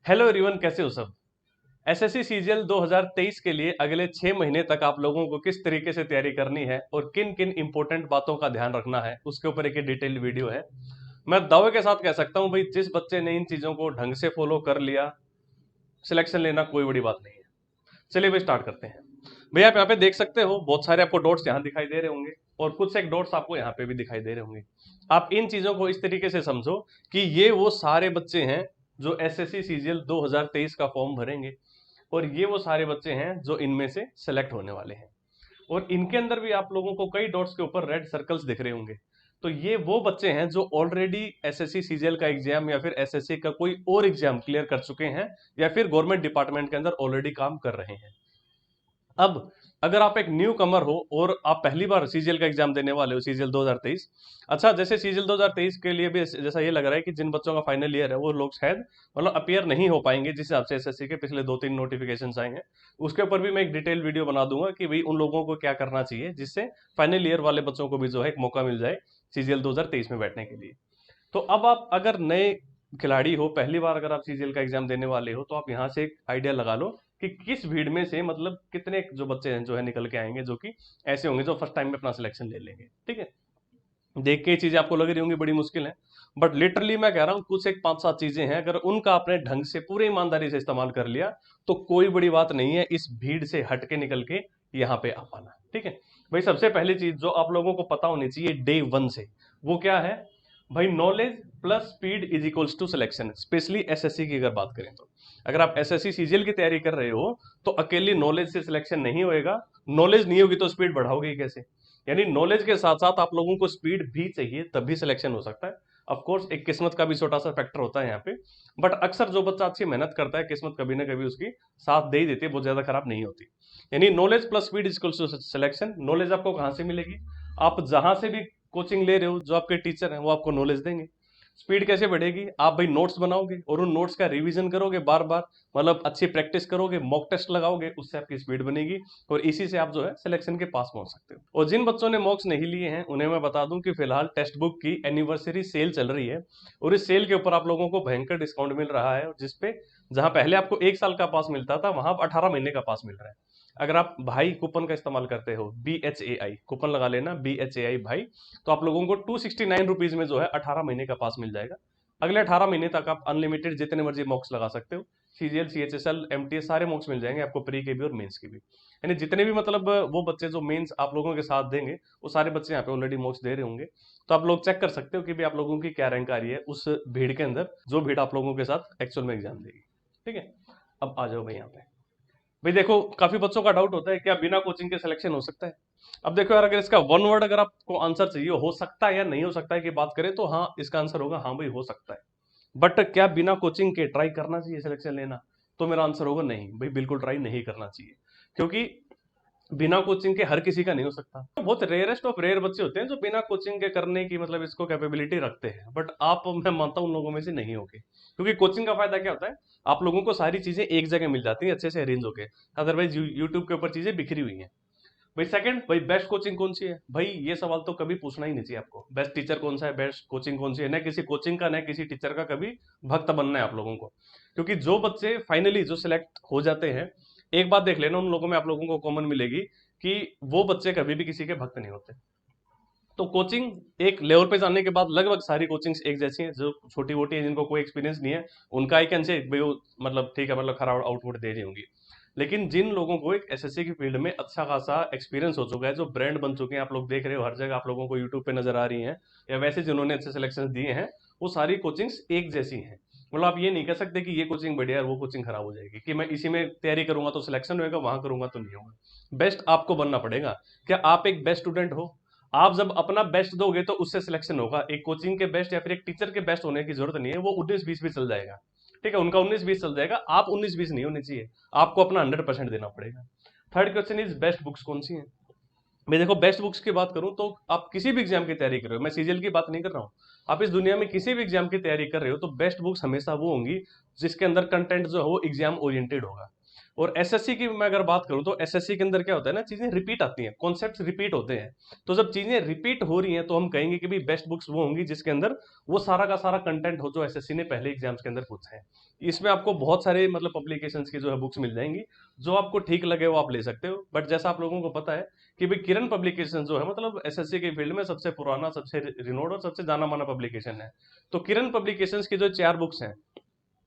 Hello everyone, कैसे हो सब। एसएससी सीजीएल 2023 के लिए अगले 6 महीने तक आप लोगों को किस तरीके से तैयारी करनी है और किन किन इंपॉर्टेंट बातों का ध्यान रखना है उसके ऊपर एक डिटेल वीडियो है। मैं दावे के साथ कह सकता हूं भाई, जिस बच्चे ने इन चीजों को ढंग से फॉलो कर लिया, सिलेक्शन लेना कोई बड़ी बात नहीं है। चलिए भाई स्टार्ट करते हैं। भैया आप यहाँ पे देख सकते हो, बहुत सारे आपको डॉट्स यहाँ दिखाई दे रहे होंगे और कुछ एक डॉट्स आपको यहाँ पे भी दिखाई दे रहे होंगे। आप इन चीजों को इस तरीके से समझो कि ये वो सारे बच्चे हैं जो एसएससी सीजीएल 2023 का फॉर्म भरेंगे और ये वो सारे बच्चे हैं जो इनमें से सेलेक्ट होने वाले हैं। और इनके अंदर भी आप लोगों को कई डॉट्स के ऊपर रेड सर्कल्स दिख रहे होंगे। तो ये वो बच्चे हैं जो ऑलरेडी एसएससी सीजीएल का एग्जाम या फिर एसएससी का कोई और एग्जाम क्लियर कर चुके हैं या फिर गवर्नमेंट डिपार्टमेंट के अंदर ऑलरेडी काम कर रहे हैं। अब अगर आप एक न्यू कमर हो और आप पहली बार सीजीएल का एग्जाम देने वाले हो, सीजीएल 2023, अच्छा जैसे सीजीएल 2023 के लिए भी जैसा ये लग रहा है कि जिन बच्चों का फाइनल ईयर है वो लोग शायद मतलब अपीयर नहीं हो पाएंगे जिस हिसाब से एसएससी के पिछले 2-3 नोटिफिकेशन आए हैं। उसके ऊपर भी मैं एक डिटेल वीडियो बना दूंगा कि भाई उन लोगों को क्या करना चाहिए जिससे फाइनल ईयर वाले बच्चों को भी जो है एक मौका मिल जाए सीजीएल 2023 में बैठने के लिए। तो अब आप अगर नए खिलाड़ी हो, पहली बार अगर आप सीजीएल का एग्जाम देने वाले हो, तो आप यहाँ से एक आइडिया लगा लो कि किस भीड़ में से मतलब कितने जो बच्चे हैं जो है निकल के आएंगे जो कि ऐसे होंगे जो फर्स्ट टाइम में अपना सिलेक्शन ले लेंगे। ठीक है, देख के ये चीजें आपको लग रही होंगी बड़ी मुश्किल है, बट लिटरली मैं कह रहा हूँ कुछ एक 5-7 चीजें हैं, अगर उनका आपने ढंग से पूरी ईमानदारी से इस्तेमाल कर लिया तो कोई बड़ी बात नहीं है इस भीड़ से हट के निकल के यहाँ पे आ पाना। ठीक है भाई, सबसे पहली चीज जो आप लोगों को पता होनी चाहिए डे वन से, वो क्या है भाई? Knowledge plus speed is equals to selection. Specially SSC की अगर बात करें तो अगर आप एसएससी सीजीएल की तैयारी कर रहे हो तो अकेली नॉलेज से सिलेक्शन नहीं होएगा। नॉलेज नहीं होगी तो स्पीड बढ़ाओगे ही कैसे? यानी नॉलेज के साथ साथ आप लोगों को स्पीड भी चाहिए, तभी सिलेक्शन हो सकता है। ऑफ कोर्स एक किस्मत का भी छोटा सा फैक्टर होता है यहाँ पे, बट अक्सर जो बच्चा अच्छी मेहनत करता है किस्मत कभी ना कभी उसकी साथ दे ही देती है, बहुत ज्यादा खराब नहीं होती। यानी knowledge plus speed equals to selection. Knowledge आपको कहाँ से मिलेगी? आप जहां से भी कोचिंग ले रहे हो, जो आपके टीचर हैं वो आपको नॉलेज देंगे। स्पीड कैसे बढ़ेगी? आप भाई नोट्स बनाओगे और उन नोट्स का रिवीजन करोगे बार बार, मतलब अच्छी प्रैक्टिस करोगे, मॉक टेस्ट लगाओगे, उससे आपकी स्पीड बनेगी और इसी से आप जो है सिलेक्शन के पास पहुंच सकते हो। और जिन बच्चों ने मॉक्स नहीं लिए हैं उन्हें मैं बता दूं कि फिलहाल टेक्स्ट बुक की एनिवर्सरी सेल चल रही है और इस सेल के ऊपर आप लोगों को भयंकर डिस्काउंट मिल रहा है, जिसपे जहां पहले आपको 1 साल का पास मिलता था वहां 18 महीने का पास मिल रहा है। अगर आप भाई कूपन का इस्तेमाल करते हो, BHAI कूपन लगा लेना, BHAI भाई, तो आप लोगों को 269 रुपीज में जो है 18 महीने का पास मिल जाएगा। अगले 18 महीने तक आप अनलिमिटेड जितने मर्जी मॉक्स लगा सकते हो। सीजीएल, CHSL, MTS सारे मॉक्स मिल जाएंगे आपको, प्री के भी और मेंस के भी। यानी जितने भी मतलब वो बच्चे जो मेंस आप लोगों के साथ देंगे वो सारे बच्चे यहाँ पे ऑलरेडी मॉक्स दे रहे होंगे। तो आप लोग चेक कर सकते हो कि भी आप लोगों की क्या रैंक आ रही है उस भीड़ के अंदर, जो भीड़ आप लोगों के साथ एक्चुअल में एग्जाम देगी। ठीक है, अब आ जाओ भाई यहाँ पे। भाई देखो, काफी बच्चों का डाउट होता है क्या बिना कोचिंग के सिलेक्शन हो सकता है? अब देखो यार, अगर इसका वन वर्ड अगर आपको आंसर चाहिए हो सकता है या नहीं हो सकता है की बात करें तो हाँ, इसका आंसर होगा हाँ भाई हो सकता है। बट क्या बिना कोचिंग के ट्राई करना चाहिए सिलेक्शन लेना? तो मेरा आंसर होगा नहीं भाई, बिल्कुल ट्राई नहीं करना चाहिए, क्योंकि बिना कोचिंग के हर किसी का नहीं हो सकता। बहुत रेयरेस्ट ऑफ रेयर बच्चे होते हैं जो बिना कोचिंग के करने की मतलब इसको कैपेबिलिटी रखते हैं, बट आप, मैं मानता हूं उन लोगों में से नहीं होगे, क्योंकि कोचिंग का फायदा क्या होता है? आप लोगों को सारी चीजें एक जगह मिल जाती हैं अच्छे से अरेंज होके, अदरवाइज यूट्यूब के ऊपर चीजें बिखरी हुई हैं। भाई सेकंड, भाई बेस्ट कोचिंग कौन सी है? भाई ये सवाल तो कभी पूछना ही नहीं चाहिए आपको। बेस्ट टीचर कौन सा है, बेस्ट कोचिंग कौन सी है, न किसी कोचिंग का न किसी टीचर का कभी भक्त बनना है आप लोगों को। क्योंकि जो बच्चे फाइनली जो सिलेक्ट हो जाते हैं, एक बात देख लेना, उन लोगों में आप लोगों को कॉमन मिलेगी कि वो बच्चे कभी भी किसी के भक्त नहीं होते। तो कोचिंग एक लेवल पे जाने के बाद लगभग सारी कोचिंग्स एक जैसी हैं। जो छोटी मोटी है जिनको कोई एक्सपीरियंस नहीं है उनका आई कैन से मतलब ठीक है, मतलब खराब आउटपुट दे रही होंगी। लेकिन जिन लोगों को एक एसएससी की फील्ड में अच्छा खासा एक्सपीरियंस हो चुका है, जो ब्रांड बन चुके हैं, आप लोग देख रहे हो हर जगह आप लोगों को यूट्यूब पे नजर आ रही हैं, या वैसे जिन्होंने अच्छे सिलेक्शन दिए हैं, वो सारी कोचिंग्स एक जैसी हैं। मतलब आप ये नहीं कह सकते कि ये कोचिंग बढ़िया है वो कोचिंग खराब हो जाएगी, कि मैं इसी में तैयारी करूंगा तो सिलेक्शन होगा, वहां करूंगा तो नहीं होगा। बेस्ट आपको बनना पड़ेगा। क्या आप एक बेस्ट स्टूडेंट हो? आप जब अपना बेस्ट दोगे तो उससे सिलेक्शन होगा। एक कोचिंग के बेस्ट या फिर एक टीचर के बेस्ट होने की जरूरत नहीं है, वो 19-20 भी चल जाएगा। ठीक है, उनका 19-20 चल जाएगा, आप 19-20 नहीं होनी चाहिए, आपको अपना 100% देना पड़ेगा। Third question is best books कौन सी हैं? मैं देखो, बेस्ट बुक्स की बात करूं तो आप किसी भी एग्जाम की तैयारी कर रहे हो, मैं सीजीएल की बात नहीं कर रहा हूं, आप इस दुनिया में किसी भी एग्जाम की तैयारी कर रहे हो तो बेस्ट बुक्स हमेशा वो होंगी जिसके अंदर कंटेंट जो है वो एग्जाम ओरिएंटेड होगा। और एसएससी की मैं अगर बात करूं तो एसएससी के अंदर क्या होता है ना, चीजें रिपीट आती हैं, कॉन्सेप्ट्स रिपीट होते हैं। तो जब चीजें रिपीट हो रही हैं तो हम कहेंगे कि भाई बेस्ट बुक्स वो होंगी जिसके अंदर वो सारा का सारा कंटेंट हो जो एसएससी ने पहले एग्जाम्स के अंदर पूछा है। इसमें आपको बहुत सारे मतलब पब्लिकेशंस की जो है बुक्स मिल जाएंगी, जो आपको ठीक लगे वो आप ले सकते हो। बट जैसा आप लोगों को पता है कि भाई किरण पब्लिकेशन जो है मतलब एसएससी के फील्ड में सबसे पुराना, सबसे रिनोड और सबसे जाना माना पब्लिकेशन है। तो किरण पब्लिकेशंस की जो 4 बुक्स हैं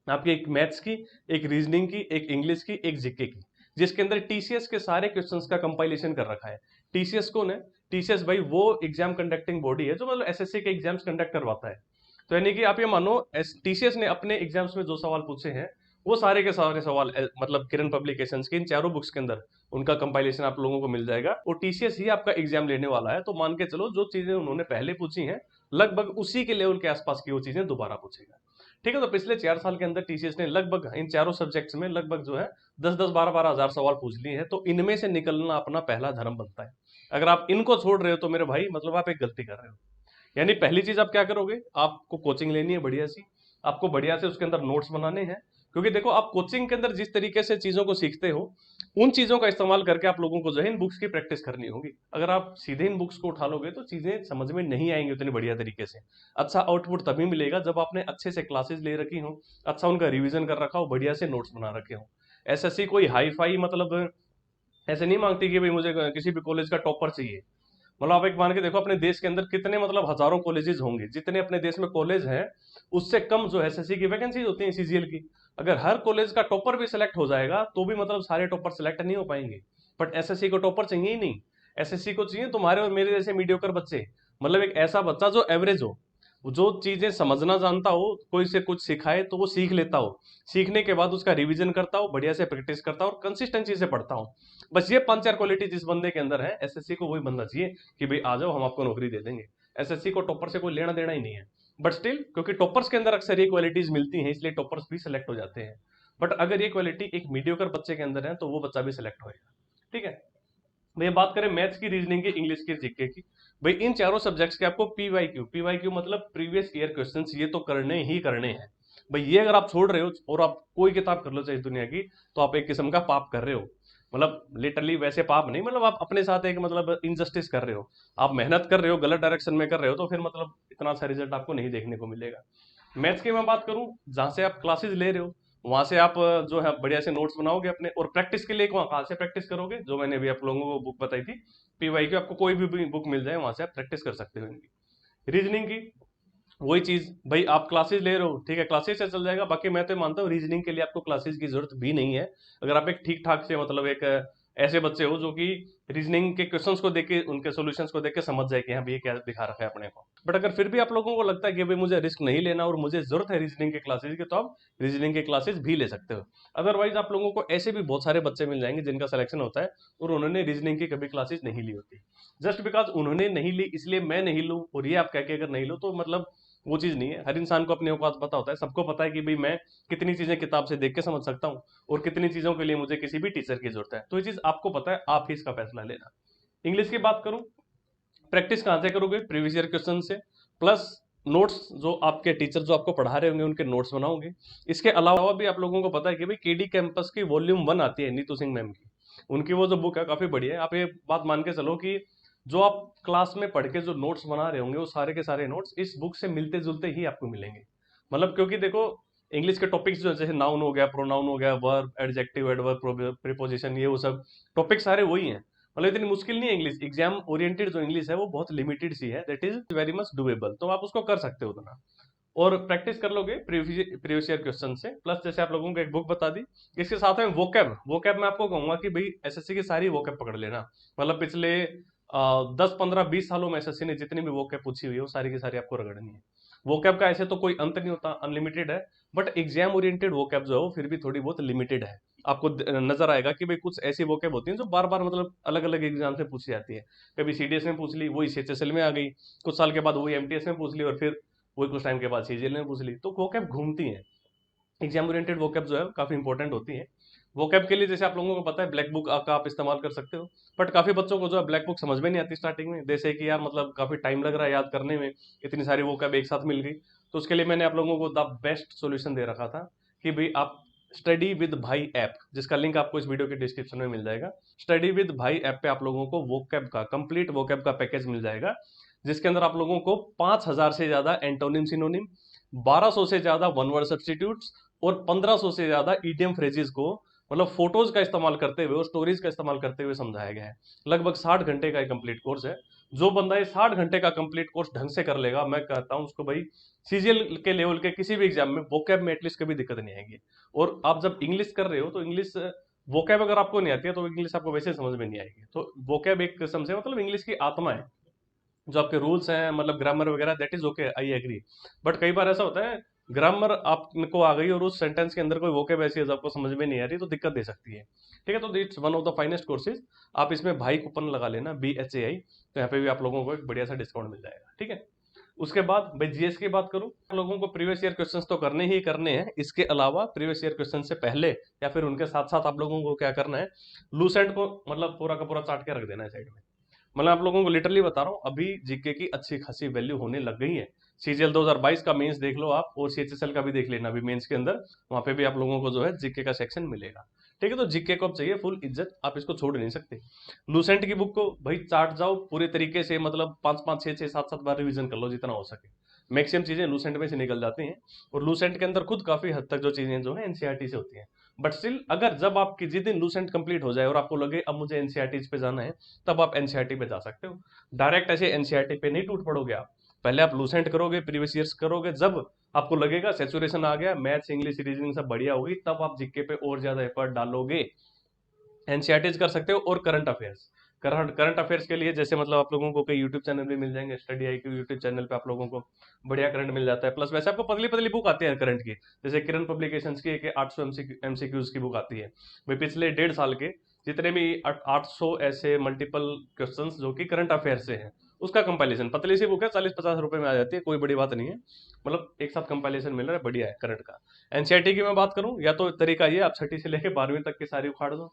आपकी, एक मैथ्स की, एक रीजनिंग की, एक इंग्लिश की, एक जीके की, जिसके अंदर टीसीएस के सारे क्वेश्चंस का कंपाइलेशन कर रखा है। टीसीएस कौन है? टीसीएस भाई वो एग्जाम कंडक्टिंग बॉडी है जो मतलब एसएससी के एग्जाम्स कंडक्ट करवाता है। तो यानी कि आप ये मानो टीसीएस ने अपने एग्जाम्स में जो सवाल पूछे हैं वो सारे के सारे सवाल मतलब किरण पब्लिकेशंस की इन चारों बुक्स के अंदर उनका कंपाइलेशन आप लोगों को मिल जाएगा, और टीसीएस ही आपका एग्जाम लेने वाला है। तो मान के चलो जो चीजें उन्होंने पहले पूछी हैं लगभग उसी के लेवल के आसपास की वो चीजें दोबारा पूछेगा। ठीक है, तो पिछले 4 साल के अंदर टीसीएस ने लगभग इन चारों सब्जेक्ट्स में लगभग जो है 10-10 12-12 हजार सवाल पूछ लिए हैं। तो इनमें से निकलना अपना पहला धर्म बनता है। अगर आप इनको छोड़ रहे हो तो मेरे भाई मतलब आप एक गलती कर रहे हो। यानी पहली चीज आप क्या करोगे, आपको कोचिंग लेनी है बढ़िया सी, आपको बढ़िया से उसके अंदर नोट्स बनाने हैं। क्योंकि देखो आप कोचिंग के अंदर जिस तरीके से चीजों को सीखते हो उन चीजों का इस्तेमाल करके आप लोगों को जो है इन बुक्स की प्रैक्टिस करनी होगी। अगर आप सीधे इन बुक्स को उठा लोगे तो चीजें समझ में नहीं आएंगी उतनी बढ़िया तरीके से। अच्छा आउटपुट तभी मिलेगा जब आपने अच्छे से क्लासेस ले रखी हो, अच्छा उनका रिवीजन कर रखा हो, बढ़िया से नोट्स बना रखे हो। एसएससी कोई हाई फाई मतलब ऐसे नहीं मांगती कि भाई मुझे किसी भी कॉलेज का टॉपर चाहिए। मतलब आप एक मान के देखो अपने देश के अंदर कितने मतलब हजारों कॉलेजेस होंगे, जितने अपने देश में कॉलेज हैं उससे कम जो है एसएससी की वैकेंसीज होती है सीजीएल की। अगर हर कॉलेज का टॉपर भी सिलेक्ट हो जाएगा तो भी मतलब सारे टॉपर सिलेक्ट नहीं हो पाएंगे। बट एसएससी को टॉपर चाहिए ही नहीं। एसएससी को चाहिए तुम्हारे और मेरे जैसे मीडियोकर बच्चे, मतलब एक ऐसा बच्चा जो एवरेज हो, जो चीजें समझना जानता हो, कोई से कुछ सिखाए तो वो सीख लेता हो, सीखने के बाद उसका रिवीजन करता हो, बढ़िया से प्रैक्टिस करता हो और कंसिस्टेंसी से पढ़ता हो। बस ये 5-4 क्वालिटी जिस बंदे के अंदर है एसएससी को वही बंदा चाहिए कि भाई आ जाओ हम आपको नौकरी दे देंगे। एसएससी को टॉपर से कोई लेना देना ही नहीं है। बट स्टिल क्योंकि टॉपर्स के अंदर अक्सर ये क्वालिटीज मिलती हैं इसलिए टॉपर्स भी सिलेक्ट हो जाते हैं। बट अगर ये क्वालिटी एक मीडियोकर बच्चे के अंदर है तो वो बच्चा भी सिलेक्ट होएगा। ठीक है, भाई बात करें मैथ्स की, रीजनिंग की, इंग्लिश की, जीके की, भाई इन चारों सब्जेक्ट्स के आपको पीवाईक्यू, पीवाईक्यू मतलब प्रीवियस ईयर क्वेश्चंस, ये तो करने ही करने हैं। भाई ये अगर आप छोड़ रहे हो और आप कोई किताब कर लो चाहे दुनिया की, तो आप एक किस्म का पाप कर रहे हो। मतलब लिटरली वैसे पाप नहीं, मतलब आप अपने साथ एक मतलब इनजस्टिस कर रहे हो। आप मेहनत कर रहे हो गलत डायरेक्शन में कर रहे हो तो फिर मतलब इतना अच्छा रिजल्ट आपको नहीं देखने को मिलेगा। मैथ्स की मैं बात करूं, जहां से आप क्लासेस ले रहे हो वहां से आप जो है बढ़िया से नोट्स बनाओगे अपने, और प्रैक्टिस के लिए कहाँ से प्रैक्टिस करोगे, जो मैंने भी आप लोगों को बुक बताई थी पीवाई की, आपको कोई भी बुक मिल जाए वहां से आप प्रैक्टिस कर सकते हो इनकी। रीजनिंग की वही चीज, भाई आप क्लासेस ले रहे हो ठीक है, क्लासेस से चल जाएगा। बाकी मैं तो मानता हूँ रीजनिंग के लिए आपको क्लासेस की जरूरत भी नहीं है। अगर आप एक ठीक ठाक से मतलब एक ऐसे बच्चे हो जो कि रीजनिंग के क्वेश्चंस को देख के उनके सॉल्यूशंस को देख के समझ जाए कि हाँ भाई ये क्या दिखा रखा है अपने को। बट अगर फिर भी आप लोगों को लगता है कि भाई मुझे रिस्क नहीं लेना और मुझे जरूरत है रीजनिंग के क्लासेस की, तो आप रीजनिंग के क्लासेस भी ले सकते हो। अदरवाइज आप लोगों को ऐसे भी बहुत सारे बच्चे मिल जाएंगे जिनका सिलेक्शन होता है और उन्होंने रीजनिंग की कभी क्लासेस नहीं ली होती। जस्ट बिकॉज उन्होंने नहीं ली इसलिए मैं नहीं लूं और ये आप कह के अगर नहीं लो तो मतलब वो चीज नहीं है। हर इंसान को अपने औकात पता होता है, सबको पता है कि भाई मैं कितनी चीजें किताब से देख के समझ सकता हूँ और कितनी चीजों के लिए मुझे किसी भी टीचर की जरूरत है। तो ये चीज आपको पता है, आप ही इसका फैसला लेना। इंग्लिश की बात करूं, प्रैक्टिस कहां से करोगे, प्रीवियस ईयर क्वेश्चन से, प्लस नोट्स जो आपके टीचर जो आपको पढ़ा रहे होंगे उनके नोट्स बनाओगे। इसके अलावा भी आप लोगों को पता है कि भाई केडी कैंपस की वॉल्यूम 1 आती है नीतू सिंह मैम की, उनकी वो जो बुक है काफी बढ़िया है। आप ये बात मान के चलो कि जो आप क्लास में पढ़ के जो नोट्स बना रहे होंगे वो सारे के सारे नोट्स इस बुक से मिलते जुलते ही आपको मिलेंगे। मतलब क्योंकि देखो इंग्लिश के टॉपिक्स जो जैसे नाउन हो गया, प्रोनाउन हो गया, वर्ब, एडजेक्टिव, एडवर्ब, प्रीपोजिशन, ये वो सब टॉपिक सारे वही हैं। मतलब इतनी मुश्किल नहीं है इंग्लिश, एग्जाम ओरिएंटेड जो इंग्लिश है वो बहुत लिमिटेड सी है, that is very much doable, तो आप उसको कर सकते हो उतना। और प्रैक्टिस कर लोगे प्रीवियस ईयर क्वेश्चन से, प्लस जैसे आप लोगों को एक बुक बता दी, इसके साथ में वोकैब, वोकैब मैं आपको कहूंगा कि भाई एसएससी की सारी वोकैब पकड़ लेना। मतलब पिछले 10-15-20 सालों में एसएससी ने जितनी भी वोकैब पूछी हुई है वो सारी की सारी आपको रगड़नी है। वोकैब का ऐसे तो कोई अंत नहीं होता, अनलिमिटेड है। बट एग्जाम ओरिएंटेड वोकैब जो है वो फिर भी थोड़ी बहुत लिमिटेड है। आपको नजर आएगा कि भाई कुछ ऐसी वोकैब होती है जो बार बार मतलब अलग अलग एग्जाम से पूछी जाती है। कभी सीडीएस में पूछ ली, वही सीएचएसएल में आ गई, कुछ साल के बाद वही एमटीएस में पूछ ली और फिर वही कुछ टाइम के बाद सीजीएल में पूछ ली। तो वोकैब घूमती है। एग्जाम ओरिएंटेड वोकैब जो है काफी इंपॉर्टेंट होती है। वोकैब के लिए जैसे आप लोगों को पता है ब्लैक बुक का आप इस्तेमाल कर सकते हो। बट काफी बच्चों को जो है ब्लैक बुक समझ में नहीं आती स्टार्टिंग में, जैसे कि यार मतलब काफी टाइम लग रहा है याद करने में, इतनी सारी वोकैब एक साथ मिल गई। तो उसके लिए मैंने आप लोगों को द बेस्ट सॉल्यूशन दे रखा था कि भाई आप स्टडी विद भाई ऐप, जिसका लिंक आपको इस वीडियो के डिस्क्रिप्शन में मिल जाएगा। स्टडी विद भाई ऐप पे आप लोगों को वोकैब का कंप्लीट वोकैब का पैकेज मिल जाएगा, जिसके अंदर आप लोगों को 5000 से ज्यादा एंटोनिम सिनोनिम, 1200 से ज्यादा वन वर्ड सब्स्टिट्यूट्स और 1500 से ज्यादा ईडियम फ्रेजेस को मतलब फोटोज का इस्तेमाल करते हुए और स्टोरीज का इस्तेमाल करते हुए समझाया गया है। लगभग 60 घंटे का कंप्लीट कोर्स है। जो बंदा ये 60 घंटे का कंप्लीट कोर्स ढंग से कर लेगा, मैं कहता हूं उसको भाई सीजीएल के लेवल के किसी भी एग्जाम में वोकैब में एटलीस्ट कभी दिक्कत नहीं आएगी। और आप जब इंग्लिश कर रहे हो तो इंग्लिश वोकैब अगर आपको नहीं आती है तो इंग्लिश आपको वैसे समझ में नहीं आएगी। तो वोकैब एक किस्म से मतलब इंग्लिश की आत्मा है। जो आपके रूल्स हैं मतलब ग्रामर वगैरह, that is okay, I agree. But कई बार ऐसा होता है ग्रामर आपको आ गई और उस सेंटेंस के अंदर कोई वोकैब ऐसी है आपको समझ में नहीं आ रही तो दिक्कत दे सकती है। ठीक है, तो it's one of the finest courses. आप इसमें भाई कूपन लगा लेना BHAI, तो यहाँ पे भी आप लोगों को एक बढ़िया सा डिस्काउंट मिल जाएगा। ठीक है, उसके बाद भाई जीएस की बात करूं, आप लोगों को प्रीवियस ईयर क्वेश्चंस तो करने ही करने हैं। इसके अलावा प्रीवियस ईयर क्वेश्चन से पहले या फिर उनके साथ साथ आप लोगों को क्या करना है, लूसेंट को मतलब पूरा का पूरा चाट के रख देना है साइड में। मतलब आप लोगों को लिटरली बता रहा हूँ, अभी जीके की अच्छी खासी वैल्यू होने लग गई है। सीजीएल 2022 का मेंस देख लो आप, और सीएचएसएल का भी देख लेना अभी मेंस के अंदर, वहां पे भी आप लोगों को जो है जीके का सेक्शन मिलेगा। ठीक है, तो जीके को अब चाहिए फुल इज्जत, आप इसको छोड़ नहीं सकते। लूसेंट की बुक को भाई चाट जाओ पूरे तरीके से, मतलब 5-5 6-6 7-7 बार रिवीजन कर लो जितना हो सके। मैक्सिमम चीजें लूसेंट में से निकल जाती हैं, और लूसेंट के अंदर खुद काफी हद तक जो चीजें जो है एनसीईआरटी से होती हैं। बट स्टिल अगर जब आपकी जिस दिन लूसेंट कंप्लीट हो जाए और आपको लगे अब मुझे एनसीईआरटी पे जाना है, तब आप एनसीईआरटी पे जा सकते हो। डायरेक्ट ऐसे एनसीईआरटी पे नहीं टूट पड़ोगे आप। पहले आप लूसेंट करोगे, प्रीवियस ईयर्स करोगे, जब आपको लगेगा सेचुरेशन आ गया, मैथ्स इंग्लिश रीजनिंग सब बढ़िया होगी, तब आप जीके पे और ज्यादा एफर्ट डालोगे। एनसीईआरटीज कर सकते हो और करंट अफेयर्स। करंट अफेयर्स के लिए जैसे मतलब आप लोगों को कई यूट्यूब चैनल भी मिल जाएंगे, स्टडी IQ यूट्यूब चैनल पे आप लोगों को बढ़िया करंट मिल जाता है। प्लस वैसे आपको पतली पतली बुक आती है करंट की, जैसे किरण पब्लिकेशंस की एक 800 MCQs की बुक आती है। भाई पिछले 1.5 साल के जितने भी 800 ऐसे मल्टीपल क्वेश्चंस जो कि करंट अफेयर से हैं, उसका कंपाइलेशन, पतली सी बुक है, 40-50 रुपए में आ जाती है, कोई बड़ी बात नहीं है। मतलब एक साथ कंपाइलेशन मिल रहा है, बढ़िया है करंट का। एनसीईआरटी की मैं बात करूं, या तो तरीका ये आप 6ठी से लेकर 12वीं तक की सारी उखाड़ दो।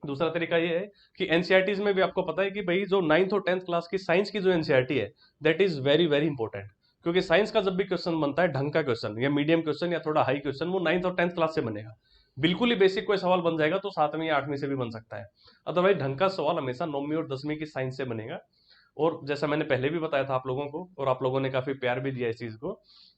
दूसरा तरीका ये है कि एनसीईआरटीज में भी आपको पता है कि भाई जो 9th और 10th क्लास की साइंस की जो एनसीईआरटी है, that is very very important. क्योंकि साइंस का जब भी क्वेश्चन बनता है ढंग का क्वेश्चन या मीडियम क्वेश्चन या थोड़ा हाई क्वेश्चन, वो 9th और 10th क्लास से बनेगा। बिल्कुल ही बेसिक कोई सवाल बन जाएगा तो 7वीं या 8वीं से भी बन सकता है। अदरवाइज ढंग का सवाल हमेशा 9वीं और 10वीं की साइंस से बनेगा। और जैसा मैंने पहले भी बताया था आप लोगों को, और आप लोगों ने काफी प्यार भी दिया इस चीज को,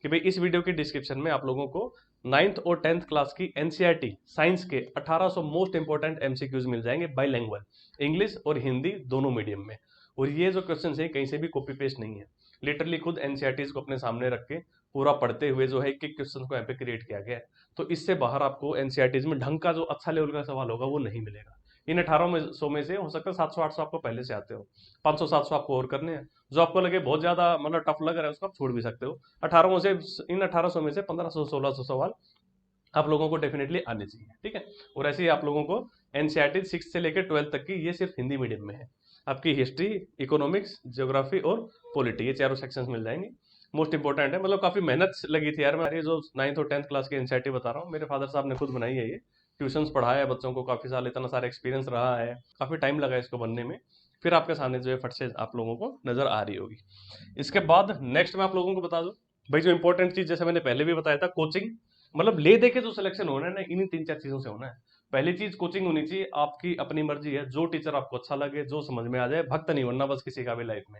कि भाई इस वीडियो के डिस्क्रिप्शन में आप लोगों को 9th और 10th क्लास की एनसीईआरटी साइंस के 1800 मोस्ट इंपोर्टेंट एमसीक्यूज मिल जाएंगे बाईलैंग्वेज, इंग्लिश और हिंदी दोनों मीडियम में। और ये जो क्वेश्चन है कहीं से भी कॉपी पेस्ट नहीं है, लिटरली खुद एनसीईआरटीज को अपने सामने रख के पूरा पढ़ते हुए जो है एक एक क्वेश्चन को यहाँ पे क्रिएट किया गया है। तो इससे बाहर आपको एनसीईआरटीज में ढंग का जो अच्छा लेवल का सवाल होगा वो नहीं मिलेगा। इन 1800 में से हो सकता है 700-800 आपको पहले से आते हो, 500-700 आपको और करने हैं। जो आपको लगे बहुत ज्यादा मतलब टफ लग रहा है उसको आप छोड़ भी सकते हो। 1800 से इन 1800 में से 1500-1600 सवाल आप लोगों को डेफिनेटली आने चाहिए। ठीक है, और ऐसे ही आप लोगों को एनसीईआरटी 6 से लेकर 12 तक की ये सिर्फ हिंदी मीडियम में है। आपकी हिस्ट्री, इकोनॉमिक्स, ज्योग्राफी और पॉलिटी, ये चारों सेक्शंस मिल जाएंगे। मोस्ट इंपॉर्टेंट है, मतलब काफी मेहनत लगी थी यार। मैं जो 9th और 10th क्लास की एनसीईआरटी बता रहा हूँ, मेरे फादर साहब ने खुद बनाई है ये, ट्यूशंस पढ़ाया है बच्चों को, काफी साल इतना सारा एक्सपीरियंस रहा है, काफी टाइम लगा इसको बनने में। फिर आपके सामने जो है फट से आप लोगों को नजर आ रही होगी। इसके बाद नेक्स्ट मैं आप लोगों को बता दूं भाई, जो इंपॉर्टेंट चीज जैसे मैंने पहले भी बताया था, कोचिंग। मतलब ले दे के जो सिलेक्शन होना है ना, इन्हीं 3-4 चीजों से होना है। पहली चीज कोचिंग होनी चाहिए, आपकी अपनी मर्जी है, जो टीचर आपको अच्छा लगे, जो समझ में आ जाए, भक्त नहीं बनना बस किसी का भी लाइफ में।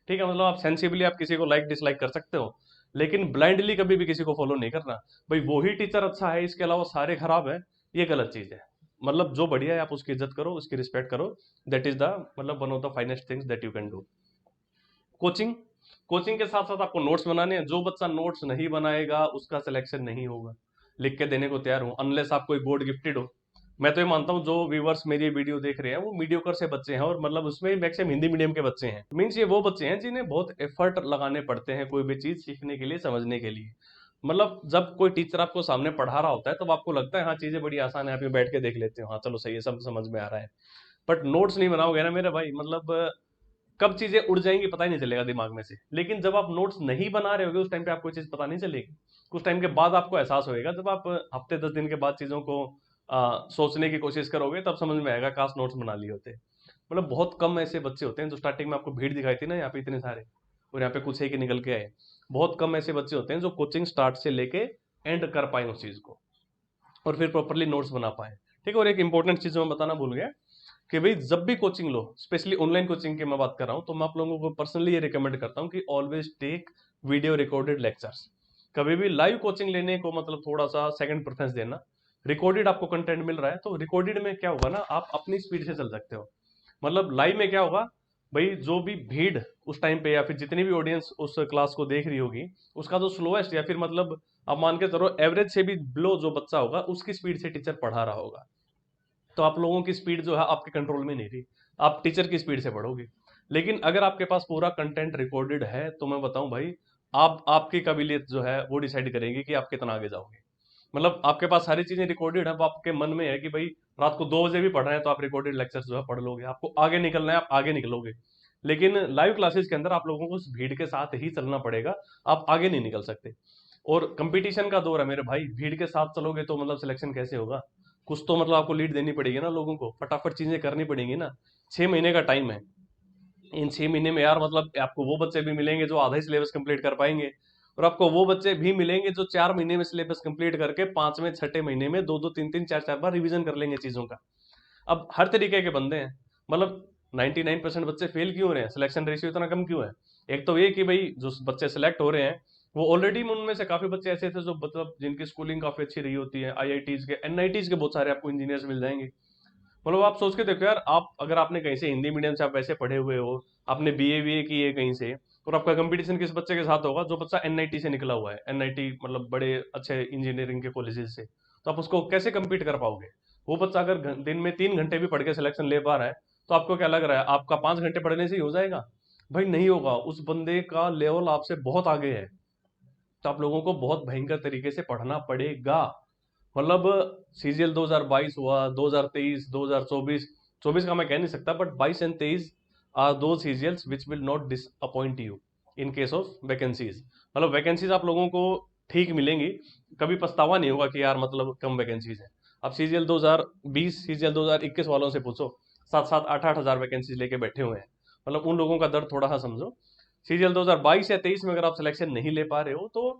ठीक है, मतलब आप सेंसिबली आप किसी को लाइक डिसलाइक कर सकते हो, लेकिन ब्लाइंडली कभी भी किसी को फॉलो नहीं करना। भाई वो ही टीचर अच्छा है, इसके अलावा सारे खराब है, ये गलत चीज है। मतलब जो बढ़िया है आप उसकी इज्जत करो, उसकी रिस्पेक्ट करो। दैट इज द मतलब one of the finest things that you can do. Coaching, coaching के साथ साथ आपको नोट्स बनाने हैं। जो बच्चा नोट्स नहीं बनाएगा उसका सिलेक्शन नहीं होगा। लिख के देने को तैयार हूं, अनलेस आप कोई गॉड गिफ्टेड हो। मैं तो ये मानता हूँ जो व्यूवर्स मेरी वीडियो देख रहे हैं वो मीडियोकर से बच्चे हैं, और मतलब उसमें मैक्सिमम हिंदी मीडियम के बच्चे हैं। मीन्स ये वो बच्चे हैं जिन्हें बहुत एफर्ट लगाने पड़ते हैं कोई भी चीज सीखने के लिए, समझने के लिए। मतलब जब कोई टीचर आपको सामने पढ़ा रहा होता है तब आपको लगता है हाँ चीजें बड़ी आसान है, आप यूं बैठ के देख लेते हो, हाँ चलो सही है, सब समझ में आ रहा है। बट नोट्स नहीं बनाओगे ना मेरे भाई, मतलब कब चीजें उड़ जाएंगी पता ही नहीं चलेगा दिमाग में से। लेकिन जब आप नोट्स नहीं बना रहे होगे उस टाइम पे आपको चीज पता नहीं चलेगी। कुछ टाइम के बाद आपको एहसास होएगा, जब आप हफ्ते 10 दिन के बाद चीजों को सोचने की कोशिश करोगे तब समझ में आएगा काश नोट्स बना लिए होते। मतलब बहुत कम ऐसे बच्चे होते हैं जो स्टार्टिंग में आपको भीड़ दिखाई थी ना यहाँ पे इतने सारे, और यहाँ पे कुछ एक ही निकल के आए। बहुत कम ऐसे बच्चे होते हैं जो कोचिंग स्टार्ट से लेके एंड कर पाए उस चीज को। और फिर प्रॉपरली नोट्स बना पाए। ठीक है, और एक इंपॉर्टेंट चीज मैं बताना भूल गया कि भाई जब भी कोचिंग लो, स्पेशली ऑनलाइन कोचिंग की मैं बात कर रहा हूँ, तो मैं आप लोगों को पर्सनली ये रिकमेंड करता हूँ कि always take video recorded lectures. कभी भी लाइव कोचिंग लेने को मतलब थोड़ा सा सेकंड प्रेफरेंस देना। रिकॉर्डेड आपको कंटेंट मिल रहा है तो रिकॉर्डेड में क्या होगा ना, आप अपनी स्पीड से चल सकते हो। मतलब लाइव में क्या होगा भाई, जो भी भीड़ उस टाइम पे या फिर जितनी भी ऑडियंस उस क्लास को देख रही होगी, उसका जो स्लोएस्ट या फिर मतलब आप मान के चलो एवरेज से भी बिलो जो बच्चा होगा, उसकी स्पीड से टीचर पढ़ा रहा होगा। तो आप लोगों की स्पीड जो है आपके कंट्रोल में नहीं रही, आप टीचर की स्पीड से पढ़ोगे। लेकिन अगर आपके पास पूरा कंटेंट रिकॉर्डेड है तो मैं बताऊं भाई, आप आपकी काबिलियत जो है वो डिसाइड करेंगे कि आप कितना आगे जाओगे। मतलब आपके पास सारी चीजें रिकॉर्डेड है, अब आपके मन में है कि भाई रात को 2 बजे भी पढ़ रहे हैं तो आप रिकॉर्डेड लेक्चर जो है पढ़ लोगे, आपको आगे निकलना है आप आगे निकलोगे। लेकिन लाइव क्लासेस के अंदर आप लोगों को उस भीड़ के साथ ही चलना पड़ेगा, आप आगे नहीं निकल सकते। और कंपटीशन का दौर है मेरे भाई, भीड़ के साथ चलोगे तो मतलब सिलेक्शन कैसे होगा। कुछ तो मतलब आपको लीड देनी पड़ेगी ना, लोगों को फटाफट चीजें करनी पड़ेंगी ना। 6 महीने का टाइम है, इन 6 महीने में यार मतलब आपको वो बच्चे भी मिलेंगे जो आधा ही सिलेबस कंप्लीट कर पाएंगे, और आपको वो बच्चे भी मिलेंगे जो 4 महीने में सिलेबस कंप्लीट करके पांचवें छठे महीने में दो दो तीन तीन चार चार बार रिवीजन कर लेंगे चीजों का। अब हर तरीके के बंदे हैं। मतलब 99% बच्चे फेल क्यों हो रहे हैं, सिलेक्शन रेशियो इतना कम क्यों है। एक तो ये कि भाई जो बच्चे सिलेक्ट हो रहे हैं वो ऑलरेडी, उनमें से काफी बच्चे ऐसे थे जो मतलब जिनकी स्कूलिंग काफी अच्छी रही होती है, आईआईटीज के एनआईटीज के बहुत सारे आपको इंजीनियर्स मिल जाएंगे। मतलब आप सोच के देखो यार, आप अगर आपने कहीं से हिंदी मीडियम से आप वैसे पढ़े हुए हो, आपने बीए की है कहीं से, और आपका कंपटीशन किस बच्चे के साथ होगा जो बच्चा एनआईटी से निकला हुआ है, एनआईटी मतलब बड़े अच्छे इंजीनियरिंग के कॉलेजेस से, तो आप उसको कैसे compete कर पाओगे। वो बच्चा अगर दिन में 3 घंटे भी पढ़ के सिलेक्शन ले पा रहा है, तो आपको क्या लग रहा है आपका 5 घंटे पढ़ने से ही हो जाएगा। भाई नहीं होगा, उस बंदे का लेवल आपसे बहुत आगे है। तो आप लोगों को बहुत भयंकर तरीके से पढ़ना पड़ेगा। मतलब सीजीएल 2022 हुआ, 2023, 2024, 24 का मैं कह नहीं सकता, बट 22 एंड 23 आर दो CGLs which will not disappoint you in case of vacancies. मतलब वैकेंसीज आप लोगों को ठीक मिलेंगी, कभी पछतावा नहीं होगा कि यार मतलब कम वैकेंसीज है। अब सीजीएल 2020 सीजीएल 2021 वालों से पूछो, 7-7 8-8 हजार वैकेंसीज लेके बैठे हुए हैं। मतलब उन लोगों का दर्द थोड़ा सा समझो। सीजीएल 2022 या 23 में अगर आप सिलेक्शन नहीं ले पा रहे हो तो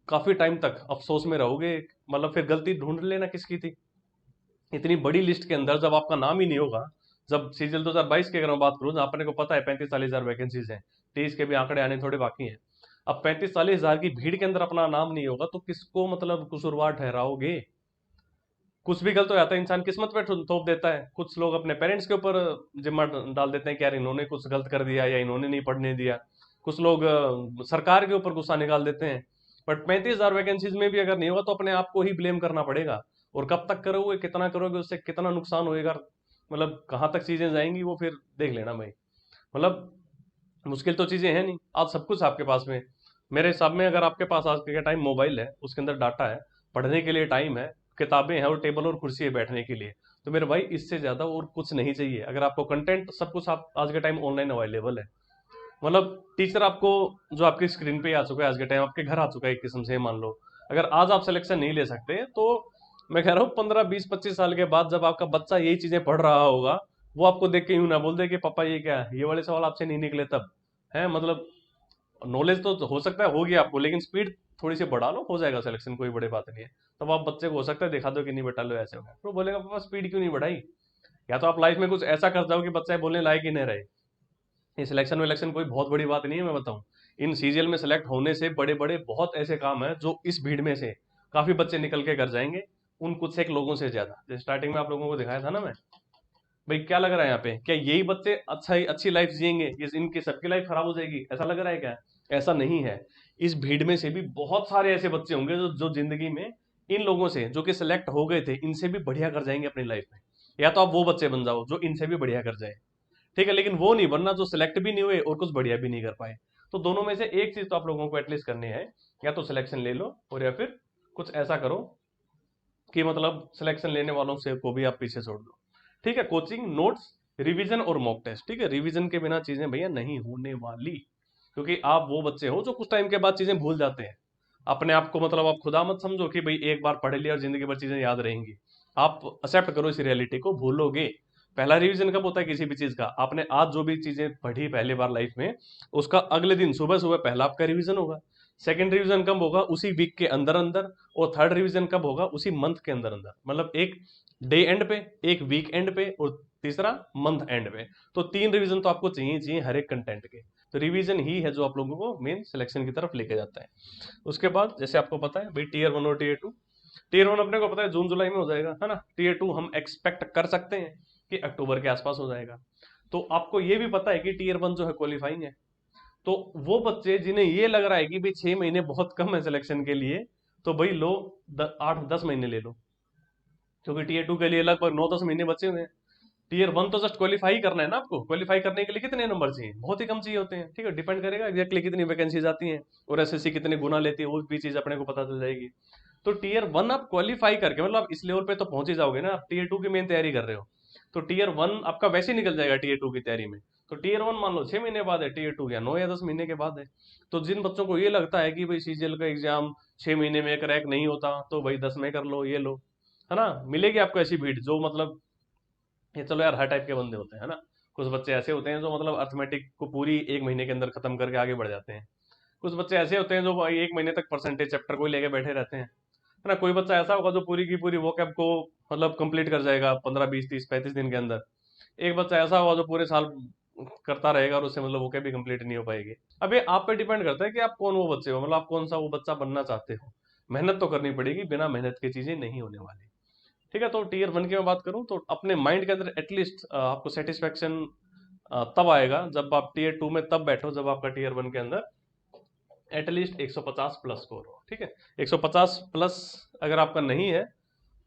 काफी टाइम तक अफसोस में रहोगे। मतलब फिर गलती ढूंढ लेना किसकी थी। इतनी बड़ी लिस्ट के अंदर जब आपका नाम ही नहीं होगा, जब सीजन 2022 की अगर मैं बात करूं, जहां अपने को पता है 35-40 हजार वैकेंसीज हैं, 23 के भी आंकड़े आने थोड़े बाकी हैं। अब 35-40 हजार की भीड़ के अंदर अपना नाम नहीं होगा तो किसको मतलब कसूरवार ठहराओगे। कुछ भी गलत हो जाता है इंसान किस्मत पे थोप देता है, कुछ लोग अपने पेरेंट्स के ऊपर जिम्मा डाल देते हैं कि यार इन्होंने कुछ गलत कर दिया या इन्होंने नहीं पढ़ने दिया। कुछ लोग सरकार के ऊपर गुस्सा निकाल देते हैं। बट 35 हजार वैकेंसीज में भी अगर नहीं होगा तो अपने आप को ही ब्लेम करना पड़ेगा। और कब तक करोगे, कितना करोगे, उससे कितना नुकसान होएगा, मतलब कहाँ तक चीजें जाएंगी वो फिर देख लेना भाई। मतलब मुश्किल तो चीजें हैं नहीं, आज सब कुछ आपके पास में। मेरे हिसाब में अगर आपके पास आज के टाइम मोबाइल है, उसके अंदर डाटा है, पढ़ने के लिए टाइम है, किताबें हैं और टेबल और कुर्सी है बैठने के लिए, तो मेरे भाई इससे ज्यादा और कुछ नहीं चाहिए। अगर आपको कंटेंट सब कुछ आप आज के टाइम ऑनलाइन अवेलेबल है। मतलब टीचर आपको जो आपकी स्क्रीन पे आ चुका है आज के टाइम, आपके घर आ चुका है एक किस्म से, मान लो अगर आज आप सिलेक्शन नहीं ले सकते तो मैं कह रहा हूँ 15-20-25 साल के बाद जब आपका बच्चा यही चीजें पढ़ रहा होगा, वो आपको देख के यूं ना बोल दे कि पापा ये क्या है, ये वाले सवाल आपसे नहीं निकले तब। है मतलब नॉलेज तो हो सकता है होगी आपको, लेकिन स्पीड थोड़ी सी बढ़ा लो, हो जाएगा सिलेक्शन, कोई बड़ी बात नहीं है। तब आप बच्चे को हो सकता है दिखा दो कि नहीं बेटा लो ऐसे हो गया, तो बोलेगा पापा स्पीड क्यों नहीं बढ़ाई। या तो आप लाइफ में कुछ ऐसा कर जाओ कि बच्चा बोलने लायक ही नहीं रहे। ये सिलेक्शन विलेक्शन कोई बहुत बड़ी बात नहीं है, मैं बताऊं। इन सीजीएल में सेलेक्ट होने से बड़े बड़े बहुत ऐसे काम है जो इस भीड़ में से काफी बच्चे निकल के कर जाएंगे, उन कुछ एक लोगों से ज्यादा। जैसे स्टार्टिंग में आप लोगों को दिखाया था ना मैं, भाई क्या लग रहा है यहाँ पे, क्या यही बच्चे अच्छा ही अच्छी लाइफ जिएंगे, ये इनकी सबकी लाइफ खराब हो जाएगी, ऐसा लग रहा है क्या। ऐसा नहीं है। इस भीड़ में से भी बहुत सारे ऐसे बच्चे होंगे जो जिंदगी में इन लोगों से जो कि सिलेक्ट हो गए थे इनसे भी बढ़िया कर जाएंगे अपनी लाइफ में। या तो आप वो बच्चे बन जाओ जो इनसे भी बढ़िया कर जाए। ठीक है, लेकिन वो नहीं बनना जो सिलेक्ट भी नहीं हुए और कुछ बढ़िया भी नहीं कर पाए। तो दोनों में से एक चीज तो आप लोगों को एटलीस्ट करनी है, या तो सिलेक्शन ले लो और या फिर कुछ ऐसा करो कि मतलब सिलेक्शन लेने वालों से को भी आप पीछे छोड़ दो। ठीक है, कोचिंग नोट्स, रिवीजन और मॉक टेस्ट। ठीक है, रिवीजन के बिना चीजें भैया नहीं होने वाली, क्योंकि आप वो बच्चे हो जो कुछ टाइम के बाद चीजें भूल जाते हैं। अपने आप को मतलब आप खुदा मत समझो कि भाई एक बार पढ़ लिया और जिंदगी भर चीजें याद रहेंगी। आप एक्सेप्ट करो इस रियलिटी को, भूलोगे। पहला रिवीजन कब होता है किसी भी चीज का, आपने आज जो भी चीजें पढ़ी पहली बार लाइफ में, उसका अगले दिन सुबह सुबह पहला आपका रिवीजन होगा। सेकंड रिवीजन कब होगा? उसी वीक के अंदर अंदर। और थर्ड रिवीजन कब होगा? उसी मंथ के अंदर अंदर। मतलब एक डे एंड पे, एक वीक एंड पे, और तीसरा मंथ एंड पे। तो 3 रिवीजन तो आपको चाहिए चाहिए हर एक कंटेंट के। तो रिवीजन ही है जो आप लोगों को मेन सिलेक्शन की तरफ लेके जाता है। उसके बाद जैसे आपको पता है भाई, टीयर 1 और टीयर 2। टीयर 1 अपने को पता है जून जुलाई में हो जाएगा, है ना। टीयर 2 हम एक्सपेक्ट कर सकते हैं कि अक्टूबर के आसपास हो जाएगा। तो आपको ये भी पता है कि टीयर 1 जो है क्वालिफाइंग है। तो वो बच्चे जिन्हें ये लग रहा है कि भाई 6 महीने बहुत कम है सिलेक्शन के लिए, तो भाई लो 8-10 महीने ले लो, क्योंकि टीयर 2 के लिए लगभग 9-10 महीने बचे हुए हैं। टीयर 1 तो जस्ट क्वालिफाई करना है ना आपको। क्वालिफाई करने के लिए कितने नंबर चाहिए? बहुत ही कम चाहिए होते हैं, ठीक है। डिपेंड करेगा एग्जैक्टली कितनी वैकेंसीज आती हैं और एसएससी कितने गुना लेती है, वो भी चीज अपने को पता चल जाएगी। तो टीयर 1 आप क्वालिफाई करके, मतलब आप इस लेवल पे तो पहुंच ही जाओगे ना। आप टीयर 2 की मेन तैयारी कर रहे हो, तो टीयर 1 आपका वैसे ही निकल जाएगा टीयर 2 की तैयारी में। तो टीयर 1 मान लो 6 महीने बाद है, टीयर 2 या 9 या 10 महीने के बाद है। तो जिन बच्चों को ये लगता है कि भाई सीजीएल का एग्जाम 6 महीने में क्रैक नहीं होता, तो भाई 10 में कर लो, ये लो, है ना। मिलेगी आपको ऐसी भीड़ जो मतलब, ये चलो यार हर टाइप के बंदे होते हैं, है ना। कुछ बच्चे ऐसे होते हैं जो मतलब अर्थमेटिक को पूरी 1 महीने के अंदर खत्म करके आगे बढ़ जाते हैं। कुछ बच्चे ऐसे होते हैं जो भाई 1 महीने तक परसेंटेज चैप्टर को ही लेके बैठे रहते हैं, है ना। कोई बच्चा ऐसा होगा जो पूरी की पूरी वोकैब को मतलब कंप्लीट कर जाएगा 15, 20, 30, 35 दिन के अंदर। एक बच्चा ऐसा होगा जो पूरे साल करता रहेगा और उससे मतलब वोकैब भी कंप्लीट नहीं हो पाएगी। अब ये आप पे डिपेंड करता है कि आप कौन वो बच्चे हो, मतलब आप कौन सा वो बच्चा बनना चाहते हो। मेहनत तो करनी पड़ेगी, बिना मेहनत की चीजें नहीं होने वाली, ठीक है। तो टीयर 1 की मैं बात करूं तो अपने माइंड के अंदर एटलीस्ट आपको सेटिस्फेक्शन तब आएगा जब आप टीयर 2 में तब बैठो जब आपका टीयर 1 के अंदर एटलीस्ट 150 प्लस स्कोर हो, ठीक है। 150 प्लस अगर आपका नहीं है,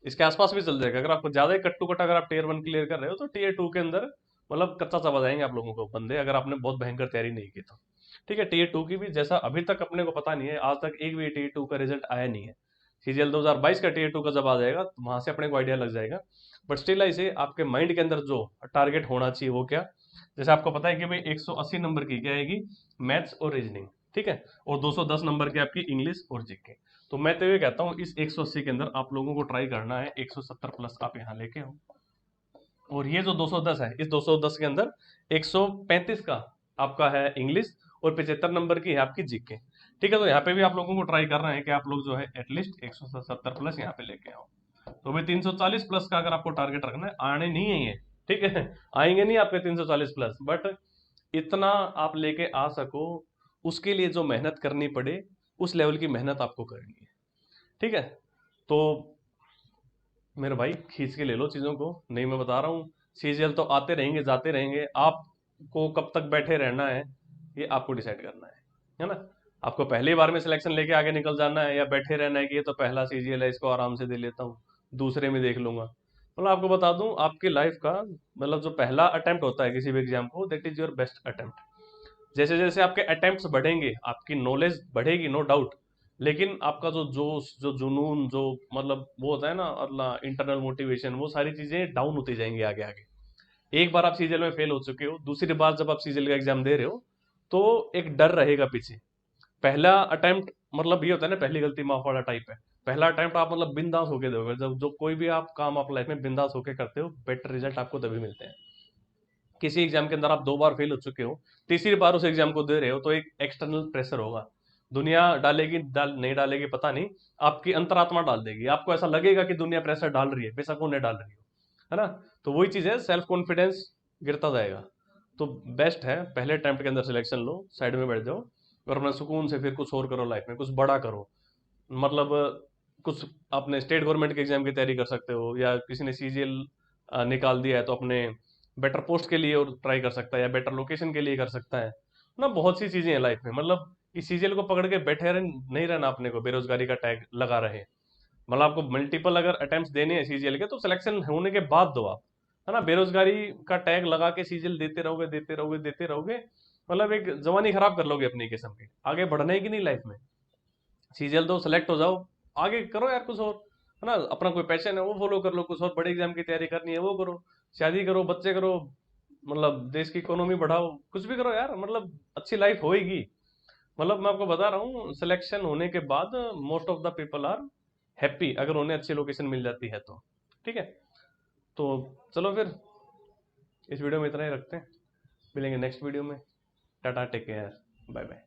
इसके आसपास भी चल जाएगा। अगर आपको ज्यादा ही कट टू कट अगर आप टीयर 1 क्लियर कर रहे हो, तो टीयर 2 के अंदर मतलब कच्चा चबा जाएंगे आप लोगों को बंदे, अगर आपने बहुत भयंकर तैयारी नहीं की तो, ठीक है। टीयर 2 की भी जैसा अभी तक अपने को पता नहीं है, आज तक एक भी टीयर 2 का रिजल्ट आया नहीं है। सीजीएल 2022 का टीयर 2 का जब आ जाएगा तो वहां से अपने को आइडिया लग जाएगा। बट स्टिल ऐसे आपके माइंड के अंदर जो टारगेट होना चाहिए वो क्या, जैसे आपको पता है कि भाई 180 नंबर की क्या आएगी, मैथ्स और रीजनिंग, ठीक है। और 210 नंबर की आपकी इंग्लिश और जीके। तो मैं तो ये कहता हूँ इस 180 के अंदर आप लोगों को ट्राई करना है 170 प्लस आप यहाँ लेके आओ। और ये जो 210 है, इस 210 के अंदर 135 का आपका है इंग्लिश और 75 नंबर की है आपकी जीके, ठीक है। तो यहाँ पे भी आप लोगों को ट्राई करना है कि आप लोग जो है एटलीस्ट 170 प्लस यहाँ पे लेके आओ। तो भाई 340 प्लस का अगर आपको टारगेट रखना है, आने नहीं है ये, ठीक है। आएंगे नहीं आपके 340 प्लस, बट इतना आप लेके आ सको, उसके लिए जो मेहनत करनी पड़े उस लेवल की मेहनत आपको करनी है, ठीक है। तो मेरे भाई खींच के ले लो चीजों को, नहीं मैं बता रहा हूँ सीजीएल तो आते रहेंगे जाते रहेंगे, आपको कब तक बैठे रहना है ये आपको डिसाइड करना है ना। आपको पहली बार में सिलेक्शन लेके आगे निकल जाना है, या बैठे रहना है कि ये तो पहला सीजीएल है इसको आराम से दे लेता हूँ, दूसरे में देख लूंगा। मतलब आपको बता दूं आपकी लाइफ का मतलब जो पहला अटेम्प्ट होता है किसी भी एग्जाम को, that is your best attempt. जैसे जैसे आपके अटेम्प्ट्स बढ़ेंगे आपकी नॉलेज बढ़ेगी, नो डाउट। लेकिन आपका जो जोश, जो जुनून, जो मतलब वो होता है ना अल्लाह इंटरनल मोटिवेशन, वो सारी चीजें डाउन होती जाएंगी आगे आगे। एक बार आप सीजीएल में फेल हो चुके हो, दूसरी बार जब आप सीजीएल का एग्जाम दे रहे हो तो एक डर रहेगा पीछे। पहला अटेम्प्ट मतलब ये होता है ना पहली गलती माफ वाला टाइप है। पहला अटेम्प्ट आप मतलब बिंदास होके दोगे, जब जो कोई भी आप काम आप लाइफ में बिंदास होके करते हो, बेटर रिजल्ट आपको तभी मिलते हैं। किसी एग्जाम के अंदर आप 2 बार फेल हो चुके हो, तीसरी बार उस एग्जाम को दे रहे हो, तो एक एक्सटर्नल प्रेशर होगा। दुनिया डालेगी नहीं डालेगी पता नहीं, आपकी अंतरात्मा डाल देगी। आपको ऐसा लगेगा कि दुनिया प्रेशर डाल रही है, बेशक उन्हें डाल रही हो, है ना। तो वही चीज है, सेल्फ कॉन्फिडेंस गिरता जाएगा। तो बेस्ट है पहले अटेम्प्ट के अंदर सिलेक्शन लो, साइड में बैठ जाओ और अपना सुकून से फिर कुछ और करो लाइफ में, कुछ बड़ा करो। मतलब कुछ अपने स्टेट गवर्नमेंट के एग्जाम की तैयारी कर सकते हो, या किसी ने सीजीएल निकाल दिया है तो अपने बेटर पोस्ट के लिए और ट्राई कर सकता है, या बेटर लोकेशन के लिए कर सकता है ना। बहुत सी चीजें हैं लाइफ में, मतलब इस सीजीएल को पकड़ के बैठे नहीं रहना अपने को बेरोजगारी का टैग लगा रहे। मतलब आपको मल्टीपल अगर अटेम्प्ट्स देने हैं सीजीएल के तो सिलेक्शन होने के बाद दो आप, है ना। बेरोजगारी का टैग लगा के सीजीएल देते रहोगे देते रहोगे देते रहोगे, मतलब एक जवानी खराब कर लोगे अपनी किस्म की, आगे बढ़ना ही की नहीं लाइफ में। सीजीएल दो, सेलेक्ट हो जाओ, आगे करो यार कुछ और, है ना। अपना कोई पैशन है वो फॉलो कर लो, कुछ और बड़े एग्जाम की तैयारी करनी है वो करो, शादी करो, बच्चे करो, मतलब देश की इकोनॉमी बढ़ाओ, कुछ भी करो यार, मतलब अच्छी लाइफ होएगी। मतलब मैं आपको बता रहा हूँ सिलेक्शन होने के बाद most of the people are happy, अगर उन्हें अच्छी लोकेशन मिल जाती है तो, ठीक है। तो चलो फिर इस वीडियो में इतना ही रखते हैं, मिलेंगे नेक्स्ट वीडियो में। Tata, take care, bye bye.